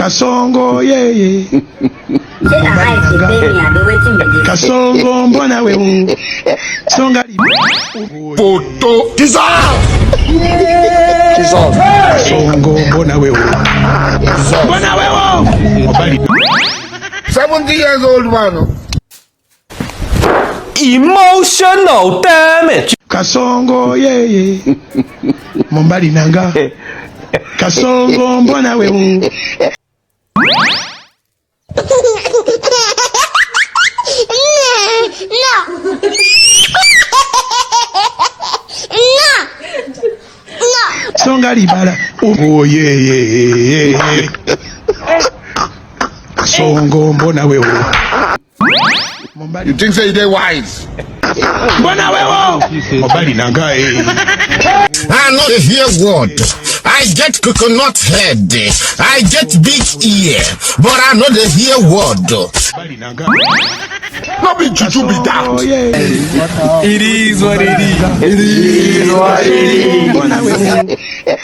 Kasongo yeye Kasongo mbona wewe Songa Poto Kasongo mbona wewe Mbona wewe 70 years old man. Emotional damage. Kasongo yeye Mombali nanga Kasongo mbona wewe Songa libala oh yeah Kasongo mbona wewe You think say they wise? Mbona wewe Mombali nanga I know they hear word. I get coconut head. I get big ear. But I know they hear word. Not be juju be that. It is what it is. It is what it is.